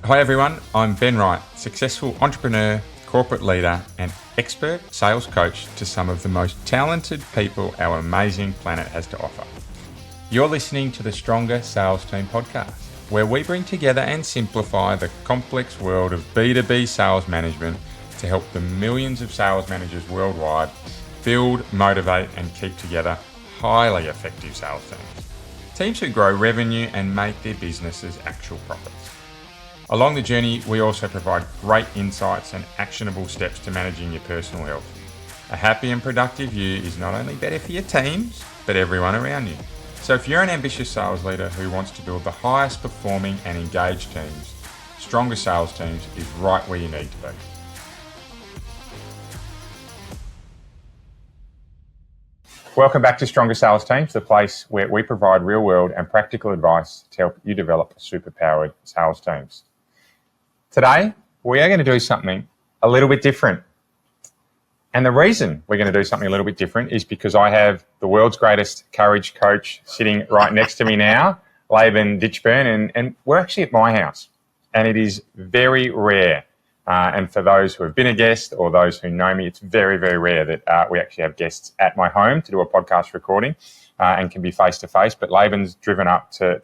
Hi everyone, I'm Ben Wright, successful entrepreneur, corporate leader and expert sales coach to some of the most talented people our amazing planet has to offer. You're listening to the Stronger Sales Team podcast, where we bring together and simplify the complex world of B2B sales management to help the millions of sales managers worldwide build, motivate and keep together highly effective sales teams. Teams who grow revenue and make their businesses actual profits. Along the journey, we also provide great insights and actionable steps to managing your personal health. A happy and productive you is not only better for your teams, but everyone around you. So if you're an ambitious sales leader who wants to build the highest performing and engaged teams, Stronger Sales Teams is right where you need to be. Welcome back to Stronger Sales Teams, the place where we provide real world and practical advice to help you develop superpowered sales teams. Today, we are going to do something a little bit different. And the reason we're going to do something a little bit different is because I have the world's greatest courage coach sitting right next to me now, Laban Ditchburn, and we're actually at my house. And it is very rare. And for those who have been a guest or those who know me, it's very, very rare that we actually have guests at my home to do a podcast recording and can be face-to-face. But Laban's driven up to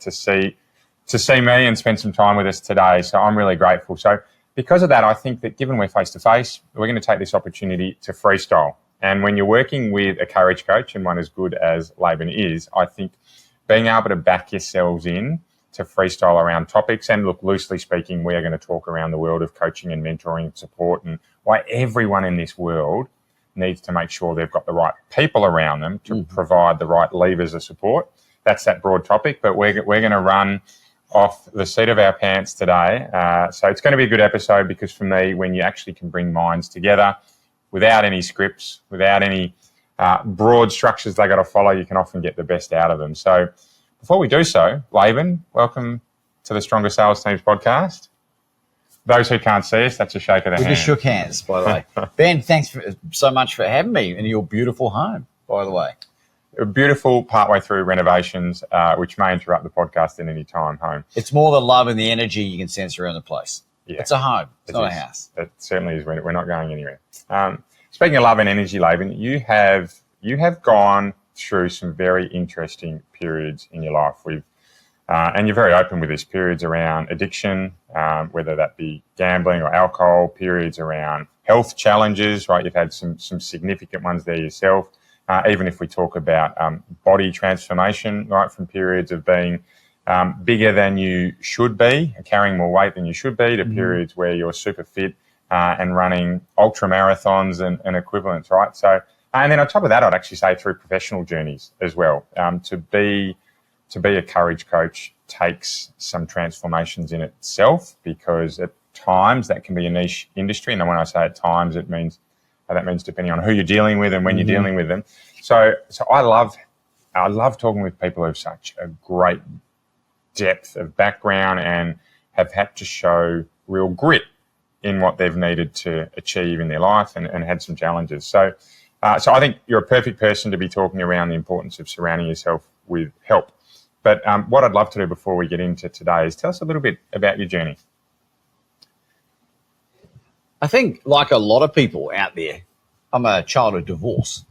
see me and spend some time with us today. So I'm really grateful. So because of that, I think that given we're face-to-face, we're going to take this opportunity to freestyle. And when you're working with a courage coach and one as good as Laban is, I think being able to back yourselves in to freestyle around topics. And look, loosely speaking, we are going to talk around the world of coaching and mentoring and support and why everyone in this world needs to make sure they've got the right people around them to provide the right levers of support. That's that broad topic, but we're going to run off the seat of our pants today. So it's going to be a good episode because for me, when you actually can bring minds together without any scripts, without any broad structures they got to follow, you can often get the best out of them. So before we do so, Laban, welcome to the Stronger Sales Teams podcast. Those who can't see us, that's a shake of the hand. We just shook hands, by the way. Ben, thanks so much for having me in your beautiful home, by the way. Beautiful partway through renovations, which may interrupt the podcast at any time home. It's more the love and the energy you can sense around the place. Yeah. It's a home. It's not a house. It certainly is. We're not going anywhere. Speaking of love and energy, Laban, you have gone through some very interesting periods in your life. And you're very open with this, periods around addiction, whether that be gambling or alcohol, periods around health challenges, right? You've had some significant ones there yourself. Even if we talk about body transformation, right, from periods of being bigger than you should be, carrying more weight than you should be, to periods where you're super fit and running ultra marathons and equivalents, right? So, and then on top of that, I'd actually say through professional journeys as well. To be a courage coach takes some transformations in itself because at times that can be a niche industry. And when I say at times, that means depending on who you're dealing with and when you're dealing with them. So I love talking with people who have such a great depth of background and have had to show real grit in what they've needed to achieve in their life and had some challenges. So I think you're a perfect person to be talking around the importance of surrounding yourself with help. But what I'd love to do before we get into today is tell us a little bit about your journey. I think, like a lot of people out there, I'm a child of divorce.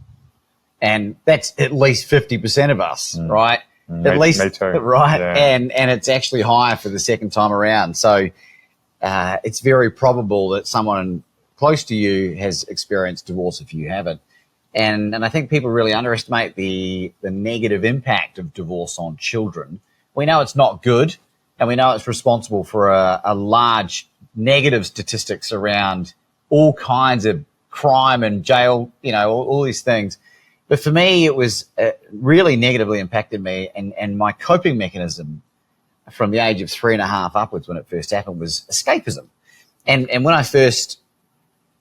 And that's at least 50% of us, right? At least, me too. Right? Yeah. And it's actually higher for the second time around. So it's very probable that someone close to you has experienced divorce if you haven't. And I think people really underestimate the negative impact of divorce on children. We know it's not good, and we know it's responsible for a large negative statistics around all kinds of crime and jail, all these things. But for me, it was really negatively impacted me, and my coping mechanism from the age of 3.5 upwards when it first happened was escapism. And when I first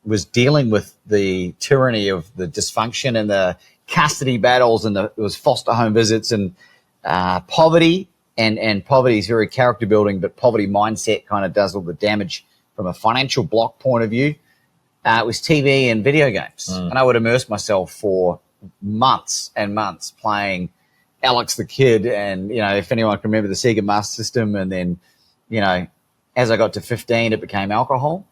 was dealing with the tyranny of the dysfunction and the custody battles and it was foster home visits and poverty, and poverty is very character building, but poverty mindset kind of does all the damage from a financial block point of view. It was TV and video games. And I would immerse myself for months and months playing Alex the Kid and, if anyone can remember the Sega Master System, and then, as I got to 15, it became alcohol.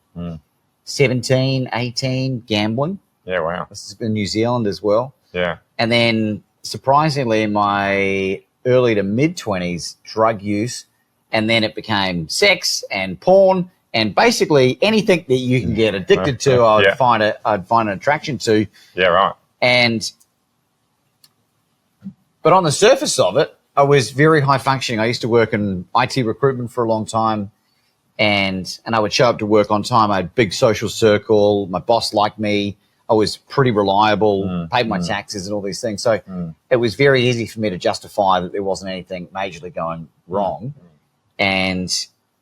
17, 18, gambling. Yeah, wow. This is in New Zealand as well. Yeah. And then, surprisingly, in my early to mid-20s, drug use. And then it became sex and porn and basically anything that you can get addicted to, I'd find an attraction to. Yeah, right. But on the surface of it, I was very high functioning. I used to work in IT recruitment for a long time, and I would show up to work on time. I had a big social circle. My boss liked me. I was pretty reliable, paid my taxes and all these things. So it was very easy for me to justify that there wasn't anything majorly going wrong. And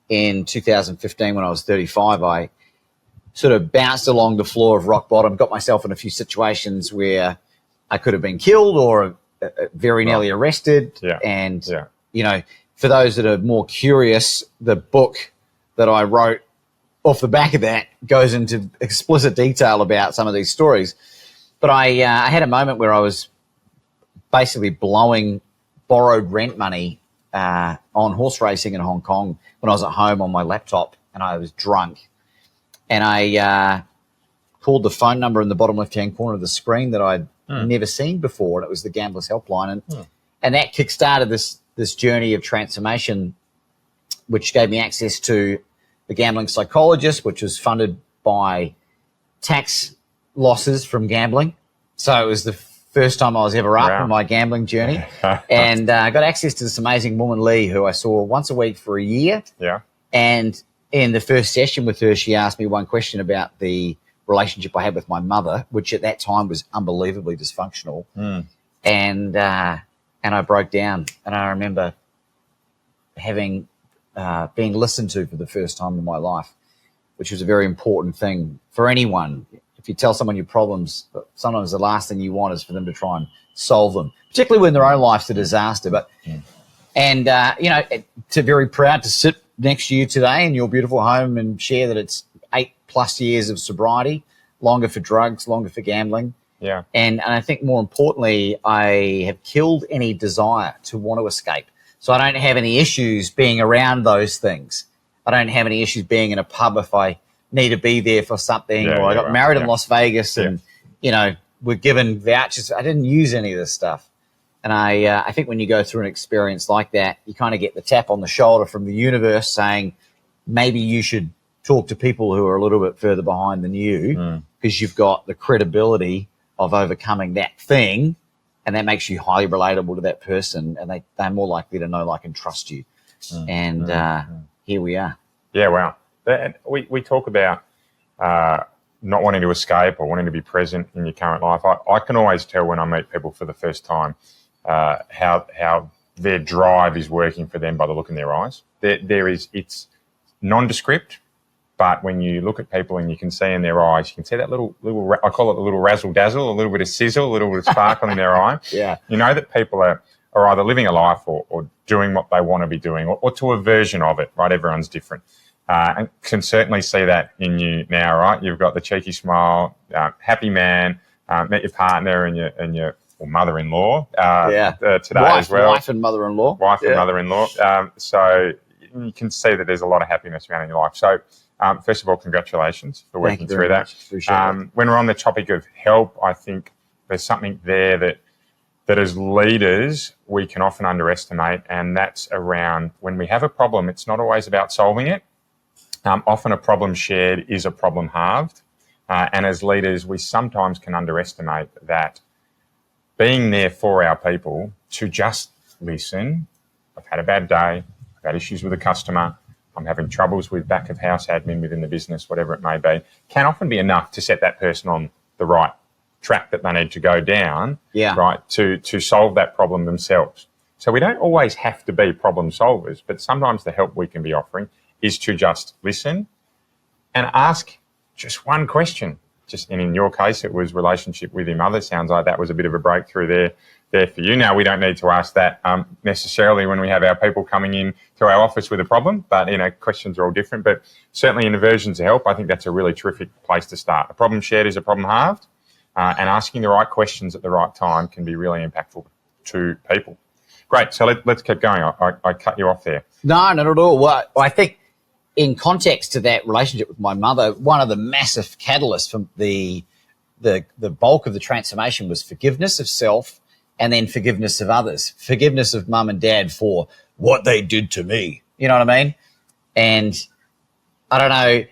in 2015, when I was 35, I sort of bounced along the floor of rock bottom, got myself in a few situations where I could have been killed or very nearly arrested. Yeah. And, you know, for those that are more curious, the book that I wrote off the back of that goes into explicit detail about some of these stories. But I had a moment where I was basically blowing borrowed rent money on horse racing in Hong Kong when I was at home on my laptop, and I was drunk. And I called the phone number in the bottom left-hand corner of the screen that I'd never seen before, and it was the Gamblers Helpline. And that kick-started this journey of transformation, which gave me access to the Gambling Psychologist, which was funded by tax losses from gambling. So it was the first time I was ever up in my gambling journey. And I got access to this amazing woman, Lee, who I saw once a week for a year. Yeah. And in the first session with her, she asked me one question about the relationship I had with my mother, which at that time was unbelievably dysfunctional. And I broke down. And I remember having being listened to for the first time in my life, which was a very important thing for anyone. If you tell someone your problems, sometimes the last thing you want is for them to try and solve them, particularly when their own life's a disaster. But and you know, to very proud to sit next to you today in your beautiful home and share that it's 8+ years of sobriety, longer for drugs, longer for gambling. Yeah. And I think more importantly, I have killed any desire to want to escape. So I don't have any issues being around those things. I don't have any issues being in a pub if I need to be there for something, or I got married in Las Vegas and, you know, we're given vouchers. I didn't use any of this stuff. And I think when you go through an experience like that, you kind of get the tap on the shoulder from the universe saying, maybe you should talk to people who are a little bit further behind than you, because you've got the credibility of overcoming that thing, and that makes you highly relatable to that person, and they're more likely to know, like, and trust you. And here we are. Yeah, wow. We talk about not wanting to escape or wanting to be present in your current life. I can always tell when I meet people for the first time how their drive is working for them by the look in their eyes. It's nondescript, but when you look at people and you can see in their eyes, you can see that little I call it a little razzle dazzle, a little bit of sizzle, a little bit of sparkle in their eye. Yeah. You know that people are either living a life or doing what they want to be doing, or to a version of it, right? Everyone's different. And can certainly see that in you now, right? You've got the cheeky smile, happy man, met your partner and your mother-in-law today as well. Wife and mother-in-law. And mother-in-law. So you can see that there's a lot of happiness around in your life. So first of all, congratulations for working through that. When we're on the topic of help, I think there's something there that as leaders we can often underestimate, and that's around when we have a problem, it's not always about solving it. Often a problem shared is a problem halved. And as leaders, we sometimes can underestimate that being there for our people to just listen. I've had a bad day. I've had issues with a customer. I'm having troubles with back of house admin within the business, whatever it may be, can often be enough to set that person on the right track that they need to go down, right, to solve that problem themselves. So we don't always have to be problem solvers, but sometimes the help we can be offering is to just listen and ask just one question. And in your case, it was relationship with your mother. Sounds like that was a bit of a breakthrough there for you. Now, we don't need to ask that necessarily when we have our people coming in to our office with a problem, but, you know, questions are all different. But certainly in the versions of help, I think that's a really terrific place to start. A problem shared is a problem halved, and asking the right questions at the right time can be really impactful to people. Great. So let's keep going. I cut you off there. No, not at all. Well, I think in context to that relationship with my mother, one of the massive catalysts from the bulk of the transformation was forgiveness of self and then forgiveness of others, forgiveness of mum and dad for what they did to me. You know what I mean? And I don't know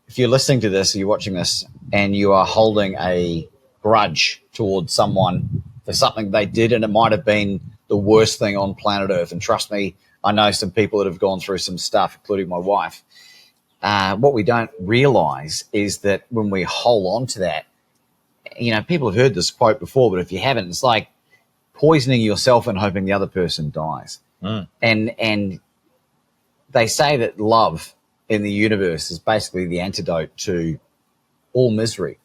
if you're listening to this or you're watching this and you are holding a grudge towards someone for something they did, and it might have been the worst thing on planet Earth. And trust me, I know some people that have gone through some stuff, including my wife. What we don't realize is that when we hold on to that, you know, people have heard this quote before, but if you haven't, it's like poisoning yourself and hoping the other person dies. And they say that love in the universe is basically the antidote to all misery.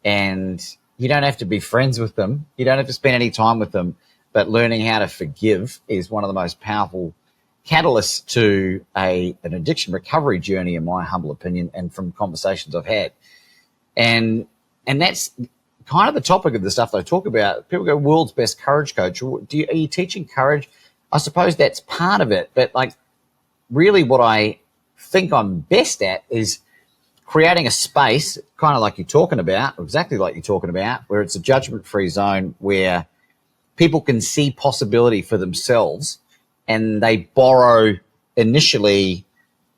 And you don't have to be friends with them. You don't have to spend any time with them. But learning how to forgive is one of the most powerful catalysts to an addiction recovery journey, in my humble opinion, and from conversations I've had. And that's kind of the topic of the stuff that I talk about. People go, world's best courage coach. Are you teaching courage? I suppose that's part of it. But like really what I think I'm best at is creating a space, kind of like you're talking about, or exactly like you're talking about, where it's a judgment-free zone where people can see possibility for themselves and they borrow initially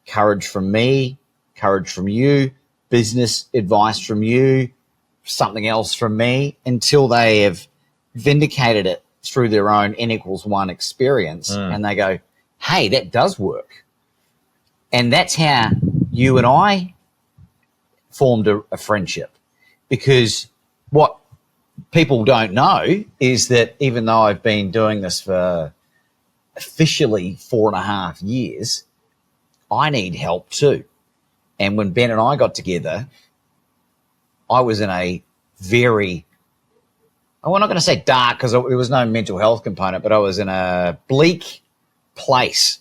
courage from me, courage from you, business advice from you, something else from me, until they have vindicated it through their own N=1 experience. And they go, hey, that does work. And that's how you and I formed a friendship. Because what people don't know is that even though I've been doing this for officially 4.5 years, I need help too. And when Ben and I got together, I was in a very, I'm not going to say dark because there was no mental health component, but I was in a bleak place.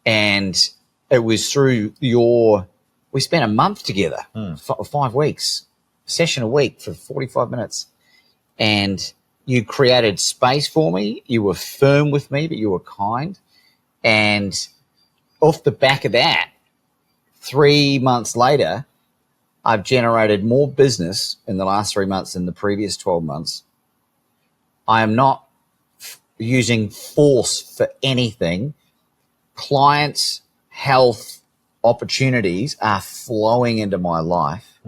And it was through we spent a month together, 5 weeks, session a week for 45 minutes. And you created space for me. You were firm with me, but you were kind. And off the back of that, 3 months later, I've generated more business in the last 3 months than the previous 12 months. I am not using force for anything. Clients, health, opportunities are flowing into my life.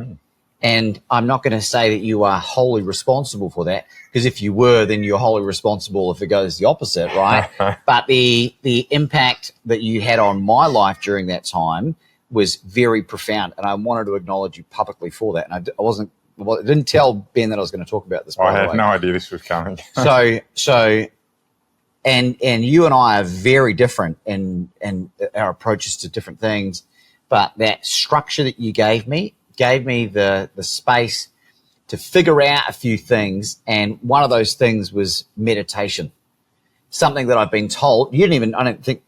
And I'm not going to say that you are wholly responsible for that, because if you were, then you're wholly responsible if it goes the opposite, right? But the impact that you had on my life during that time was very profound, and I wanted to acknowledge you publicly for that. And I didn't tell Ben that I was going to talk about this. I had no idea this was coming. And you and I are very different in our approaches to different things, but that structure that you gave me the space to figure out a few things, and one of those things was meditation. Something that I've been told, I don't think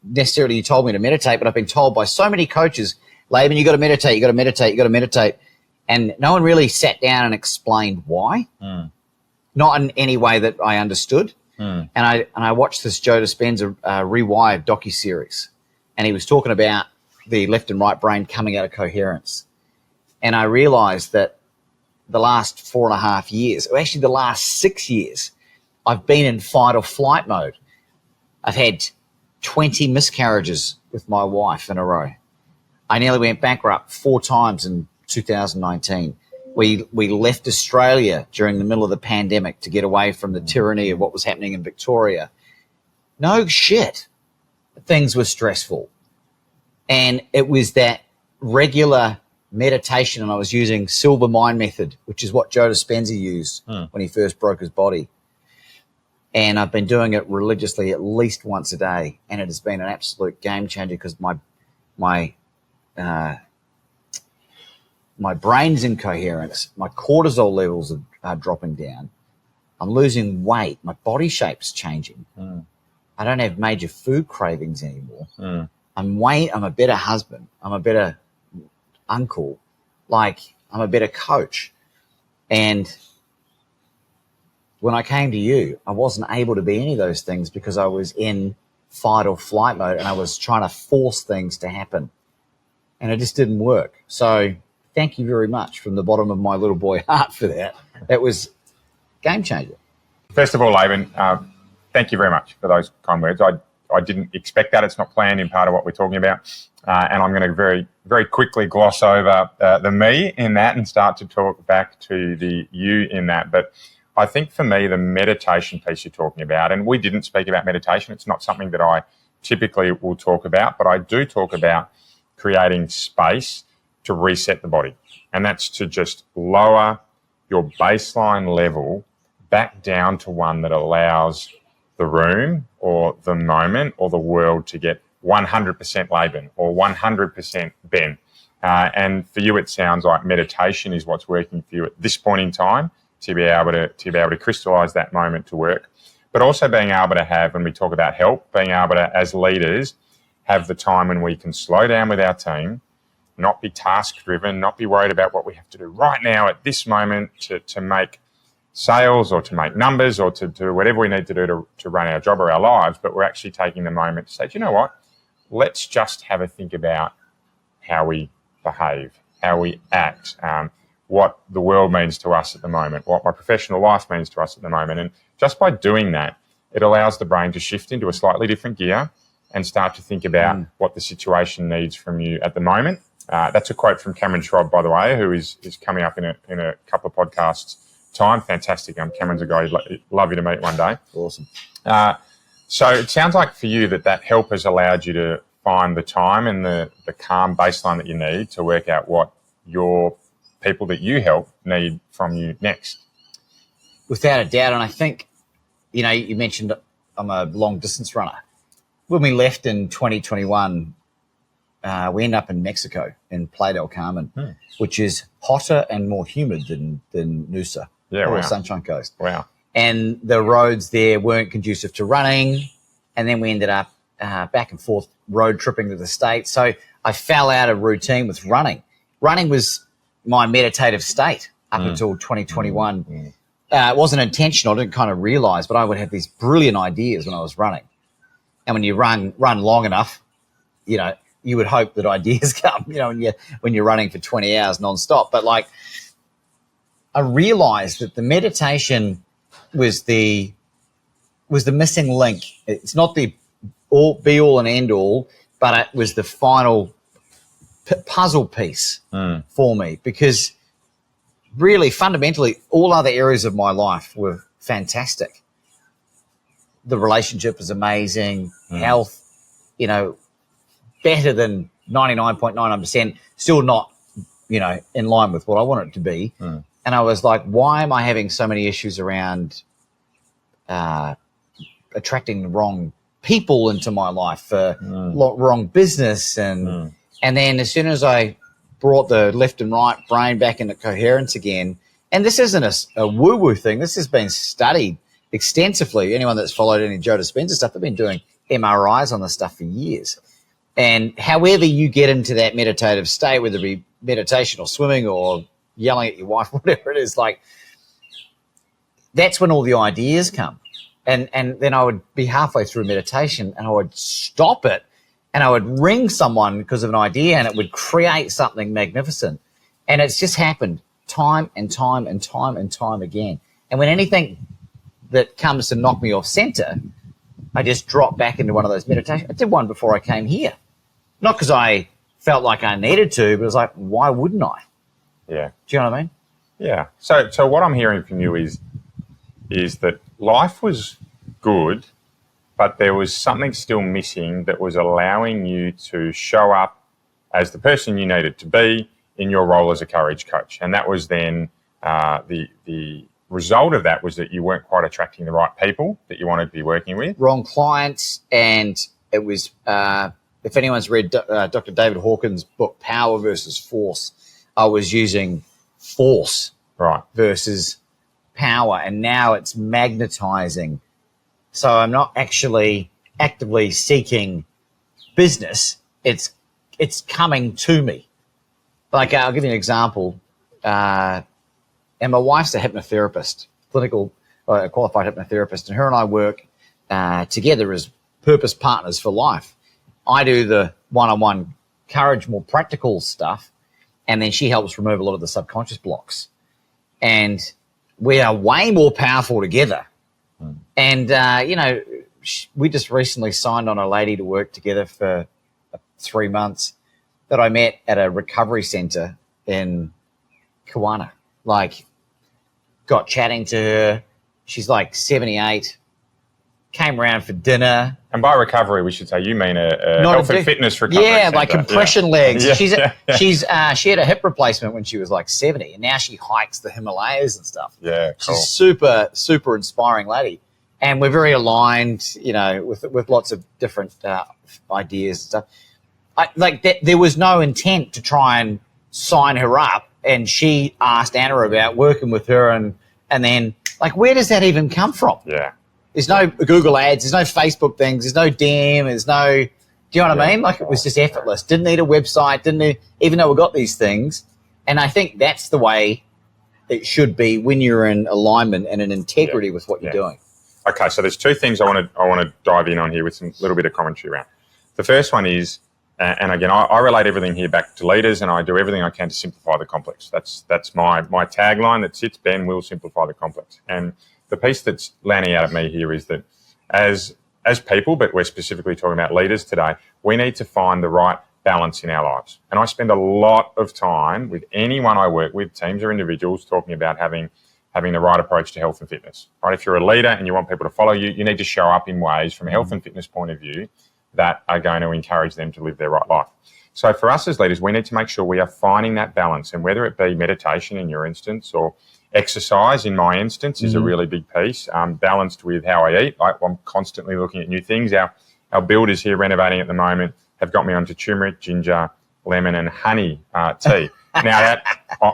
necessarily you told me to meditate, but I've been told by so many coaches, Laban, you got to meditate. And no one really sat down and explained why. Not in any way that I understood. And I watched this Joe Dispenza Rewired docuseries, and he was talking about the left and right brain coming out of coherence. And I realized that the last 4.5 years, or actually the last 6 years, I've been in fight or flight mode. I've had 20 miscarriages with my wife in a row. I nearly went bankrupt 4 times in 2019. We left Australia during the middle of the pandemic to get away from the tyranny of what was happening in Victoria. No shit. Things were stressful. And it was that regular meditation, and I was using Silver Mind Method, which is what Joe Dispenza used when he first broke his body. And I've been doing it religiously at least once a day, and it has been an absolute game changer because my brain's in coherence, my cortisol levels are dropping down, I'm losing weight, my body shape's changing. I don't have major food cravings anymore. I'm a better husband, I'm a better uncle, I'm a better coach. And when I came to you, I wasn't able to be any of those things because I was in fight or flight mode, and I was trying to force things to happen, and it just didn't work. So thank you very much from the bottom of my little boy heart for that. That was game changer. First of all, Laban, thank you very much for those kind words. I didn't expect that. It's not planned in part of what we're talking about. And I'm going to very, very quickly gloss over the me in that and start to talk back to the you in that. But I think for me, the meditation piece you're talking about, and we didn't speak about meditation. It's not something that I typically will talk about, but I do talk about creating space to reset the body. And that's to just lower your baseline level back down to one that allows the room or the moment or the world to get 100% Laban or 100% Ben. And for you, it sounds like meditation is what's working for you at this point in time to be able to crystallize that moment to work. But also being able to have, when we talk about help, being able to, as leaders, have the time when we can slow down with our team, not be task driven, not be worried about what we have to do right now at this moment to make sales or to make numbers or to do whatever we need to do to run our job or our lives, but we're actually taking the moment to say, do you know what? Let's just have a think about how we behave, how we act, what the world means to us at the moment, what my professional life means to us at the moment. And just by doing that, it allows the brain to shift into a slightly different gear and start to think about what the situation needs from you at the moment. That's a quote from Cameron Schrobb, by the way, who is coming up in a couple of podcasts time. Fantastic. Cameron's a guy I'd love you to meet one day. Awesome. So it sounds like for you that help has allowed you to find the time and the calm baseline that you need to work out what your people that you help need from you next. Without a doubt. And I think, you mentioned I'm a long distance runner. When we left in 2021, we ended up in Mexico, in Playa del Carmen, which is hotter and more humid than Noosa, or Sunshine Coast. Wow. And the roads there weren't conducive to running. And then we ended up back and forth road tripping to the States. So I fell out of routine with running. Running was my meditative state up until 2021. It wasn't intentional. I didn't kind of realize, but I would have these brilliant ideas when I was running. And when you run long enough, you would hope that ideas come, when you're running for 20 hours nonstop. But I realized that the meditation was the missing link. It's not the be all and end all, but it was the final puzzle piece for me, because really fundamentally all other areas of my life were fantastic. The relationship was amazing, health, better than 99.99%, still not, in line with what I want it to be. And I was like, why am I having so many issues around attracting the wrong people into my life, wrong business? And then as soon as I brought the left and right brain back into coherence again, and this isn't a woo-woo thing, this has been studied extensively. Anyone that's followed any Joe Dispenza stuff, they've been doing MRIs on this stuff for years. And however you get into that meditative state, whether it be meditation or swimming or yelling at your wife, whatever it is, that's when all the ideas come. And then I would be halfway through meditation and I would stop it and I would ring someone because of an idea and it would create something magnificent. And it's just happened time and time and time and time again. And when anything that comes to knock me off center, I just drop back into one of those meditations. I did one before I came here. Not because I felt like I needed to, but it was like, why wouldn't I? Yeah. Do you know what I mean? Yeah. So what I'm hearing from you is that life was good, but there was something still missing that was allowing you to show up as the person you needed to be in your role as a courage coach. And that was then the result of that was that you weren't quite attracting the right people that you wanted to be working with. Wrong clients. And it was, if anyone's read Dr. David Hawkins' book, Power versus Force, I was using force versus power. And now it's magnetizing. So I'm not actually actively seeking business. It's coming to me. Like, I'll give you an example. And my wife's a hypnotherapist, qualified hypnotherapist, and her and I work together as purpose partners for life. I do the one-on-one courage, more practical stuff, and then she helps remove a lot of the subconscious blocks. And we are way more powerful together. And, we just recently signed on a lady to work together for 3 months that I met at a recovery center in Kiwana. Like, got chatting to her. She's like 78, came around for dinner. And by recovery, we should say you mean a health and fitness recovery center. Like compression legs. Yeah. She had a hip replacement when she was like 70, and now she hikes the Himalayas and stuff. Yeah, cool. She's super, super inspiring lady. And we're very aligned, with lots of different ideas and stuff. There was no intent to try and sign her up, and she asked Anna about working with her, and then, like, where does that even come from? Yeah. There's no Google ads, there's no Facebook things, there's no DM, there's no, do you know what I mean? Like, it was just effortless. Didn't need a website, even though we got these things. And I think that's the way it should be when you're in alignment and in integrity with what you're doing. Okay, so there's two things I want to dive in on here with some little bit of commentary around. The first one is, and again, I relate everything here back to leaders, and I do everything I can to simplify the complex. That's my tagline that sits, Ben will simplify the complex. And the piece that's landing out at me here is that as people, but we're specifically talking about leaders today, we need to find the right balance in our lives. And I spend a lot of time with anyone I work with, teams or individuals, talking about having the right approach to health and fitness. Right? If you're a leader and you want people to follow you, you need to show up in ways from a health and fitness point of view that are going to encourage them to live their right life. So for us as leaders, we need to make sure we are finding that balance, and whether it be meditation in your instance or exercise in my instance is a really big piece, balanced with how I eat. I'm constantly looking at new things. Our builders here renovating at the moment have got me onto turmeric, ginger, lemon and honey tea. Now,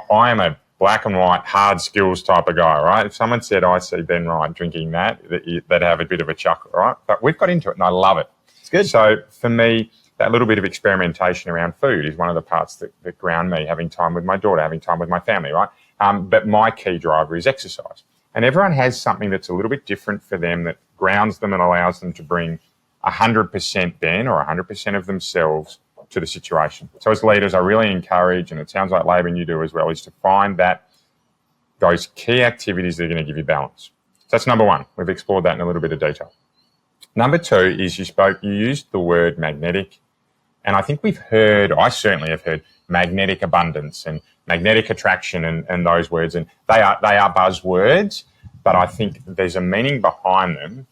I am a black and white, hard skills type of guy, right? If someone said, I see Ben Wright drinking they'd have a bit of a chuckle, right? But we've got into it and I love it. It's good. So for me, that little bit of experimentation around food is one of the parts that ground me, having time with my daughter, having time with my family, right? But my key driver is exercise. And everyone has something that's a little bit different for them that grounds them and allows them to bring 100% Ben or 100% of themselves to the situation. So as leaders, I really encourage, and it sounds like Laban you do as well, is to find those key activities that are going to give you balance. So that's number one. We've explored that in a little bit of detail. Number two is you used the word magnetic. And I think I certainly have heard magnetic abundance and magnetic attraction and those words. And they are buzzwords, but I think there's a meaning behind them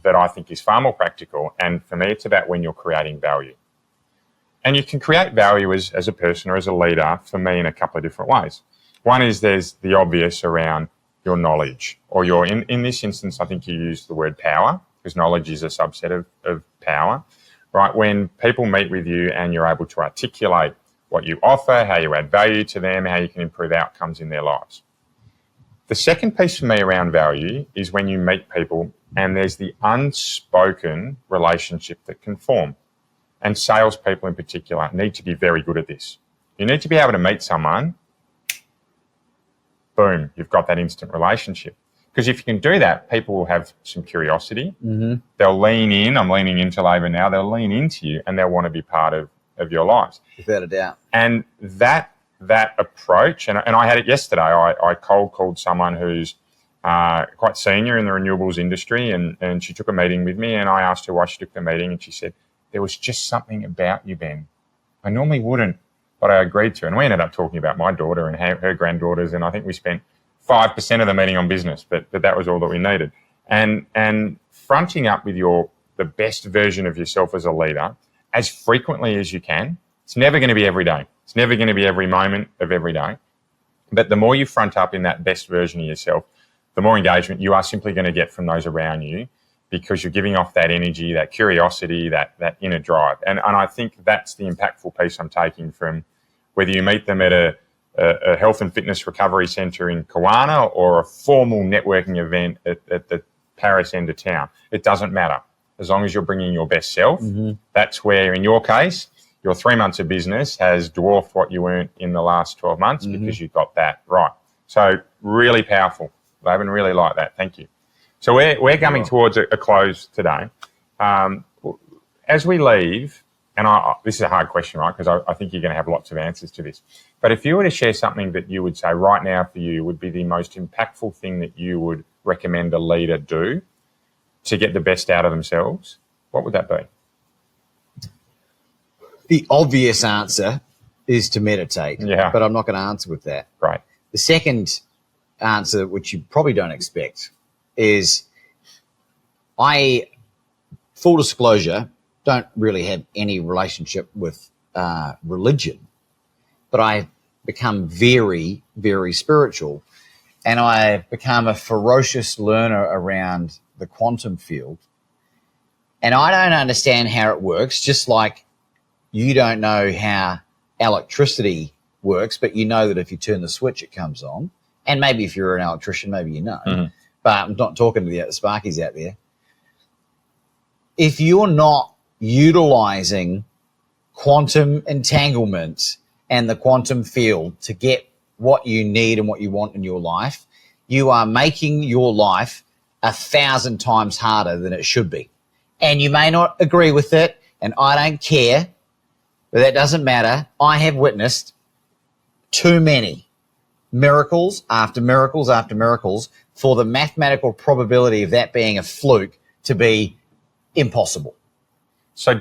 that I think is far more practical. And for me, it's about when you're creating value. And you can create value as a person or as a leader, for me, in a couple of different ways. One is there's the obvious around your knowledge, or in this instance, I think you used the word power, because knowledge is a subset of power, right? When people meet with you and you're able to articulate what you offer, how you add value to them, how you can improve outcomes in their lives. The second piece for me around value is when you meet people and there's the unspoken relationship that can form. And salespeople in particular need to be very good at this. You need to be able to meet someone, boom, you've got that instant relationship. Because if you can do that, people will have some curiosity. Mm-hmm. They'll lean in. I'm leaning into Laban now. They'll lean into you and they'll want to be part of your lives. Without a doubt. And that approach, and I had it yesterday. I cold called someone who's quite senior in the renewables industry, and she took a meeting with me, and I asked her why she took the meeting, and she said, there was just something about you, Ben. I normally wouldn't, but I agreed to. And we ended up talking about my daughter and her granddaughters, and I think we spent 5% of the meeting on business, but that was all that we needed. And fronting up with the best version of yourself as a leader as frequently as you can. It's never going to be every day. It's never going to be every moment of every day. But the more you front up in that best version of yourself, the more engagement you are simply going to get from those around you, because you're giving off that energy, that curiosity, that inner drive. And I think that's the impactful piece I'm taking from whether you meet them at a health and fitness recovery centre in Kiwana or a formal networking event at the Paris end of town. It doesn't matter. As long as you're bringing your best self, that's where, in your case, your 3 months of business has dwarfed what you earned in the last 12 months because you got that right. So really powerful. Laban, really like that. Thank you. So we're coming towards a close today. As we leave, and this is a hard question, right? Because I think you're going to have lots of answers to this. But if you were to share something that you would say right now for you would be the most impactful thing that you would recommend a leader do to get the best out of themselves, what would that be? The obvious answer is to meditate. Yeah. But I'm not going to answer with that. Right. The second answer, which you probably don't expect, is full disclosure, don't really have any relationship with religion, but I've become very, very spiritual, and I've become a ferocious learner around the quantum field. And I don't understand how it works, just like you don't know how electricity works, but you know that if you turn the switch, it comes on. And maybe if you're an electrician, maybe you know. Mm-hmm. But I'm not talking to the Sparkies out there. If you're not utilizing quantum entanglement and the quantum field to get what you need and what you want in your life, you are making your life 1,000 times harder than it should be. And you may not agree with it, and I don't care, but that doesn't matter. I have witnessed too many miracles after miracles after miracles for the mathematical probability of that being a fluke to be impossible. So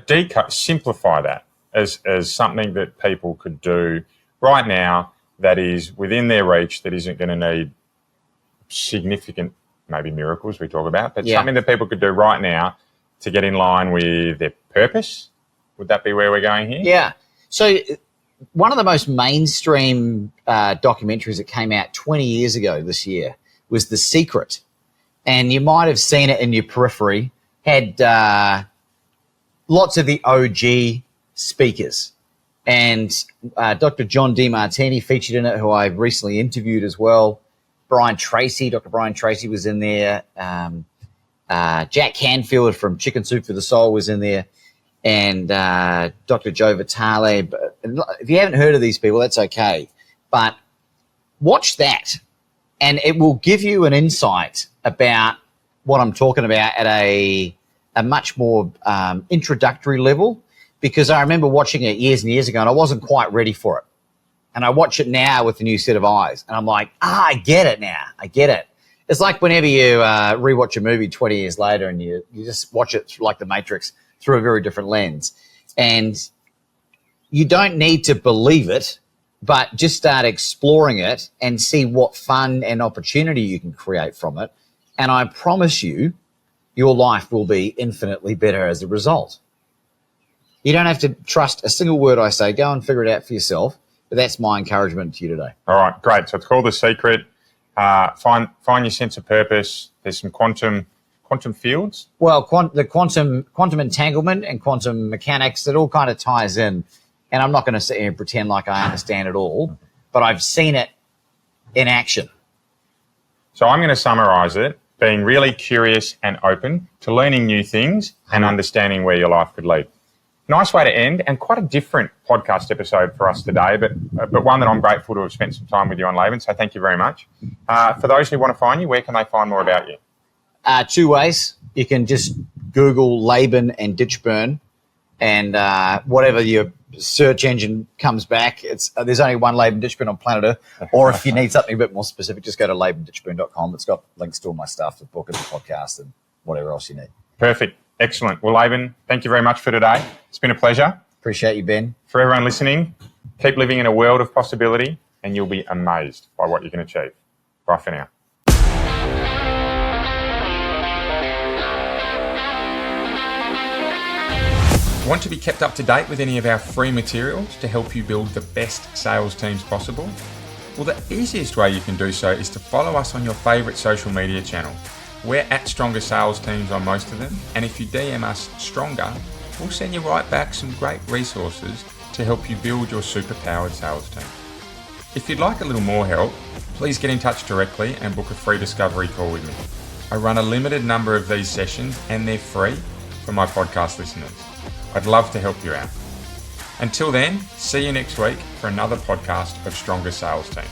simplify that as something that people could do right now that is within their reach, that isn't going to need significant, maybe miracles we talk about, but something that people could do right now to get in line with their purpose. Would that be where we're going here? Yeah. So one of the most mainstream documentaries that came out 20 years ago this year was The Secret. And you might have seen it in your periphery. Had lots of the OG speakers. And Dr. John DeMartini featured in it, who I recently interviewed as well. Dr. Brian Tracy was in there. Jack Canfield from Chicken Soup for the Soul was in there. And Dr. Joe Vitale. If you haven't heard of these people, that's okay. But watch that, and it will give you an insight about what I'm talking about at a much more introductory level, because I remember watching it years and years ago, and I wasn't quite ready for it. And I watch it now with a new set of eyes, and I'm like, I get it now. I get it. It's like whenever you rewatch a movie 20 years later and you just watch it like The Matrix through a very different lens. And you don't need to believe it, but just start exploring it and see what fun and opportunity you can create from it. And I promise you, your life will be infinitely better as a result. You don't have to trust a single word I say. Go and figure it out for yourself. But that's my encouragement to you today. All right, great. So it's called The Secret. Find your sense of purpose. There's some quantum fields. Well, the quantum entanglement and quantum mechanics, it all kind of ties in. And I'm not going to sit here and pretend like I understand it all, but I've seen it in action. So I'm going to summarize it, being really curious and open to learning new things and understanding where your life could lead. Nice way to end, and quite a different podcast episode for us today, but one that I'm grateful to have spent some time with you on, Laban, so thank you very much. For those who want to find you, where can they find more about you? Two ways. You can just Google Laban and Ditchburn, and whatever your search engine comes back, there's only one Laban Ditchburn on planet Earth. Or if you need something a bit more specific, just go to labanditchburn.com. It's got links to all my stuff, the book and the podcast and whatever else you need. Perfect. Excellent. Well, Laban, thank you very much for today. It's been a pleasure. Appreciate you, Ben. For everyone listening, keep living in a world of possibility and you'll be amazed by what you can achieve. Bye for now. Want to be kept up to date with any of our free materials to help you build the best sales teams possible? Well, the easiest way you can do so is to follow us on your favourite social media channel. We're at Stronger Sales Teams on most of them, and if you DM us Stronger, we'll send you right back some great resources to help you build your superpowered sales team. If you'd like a little more help, please get in touch directly and book a free discovery call with me. I run a limited number of these sessions and they're free for my podcast listeners. I'd love to help you out. Until then, see you next week for another podcast of Stronger Sales Teams.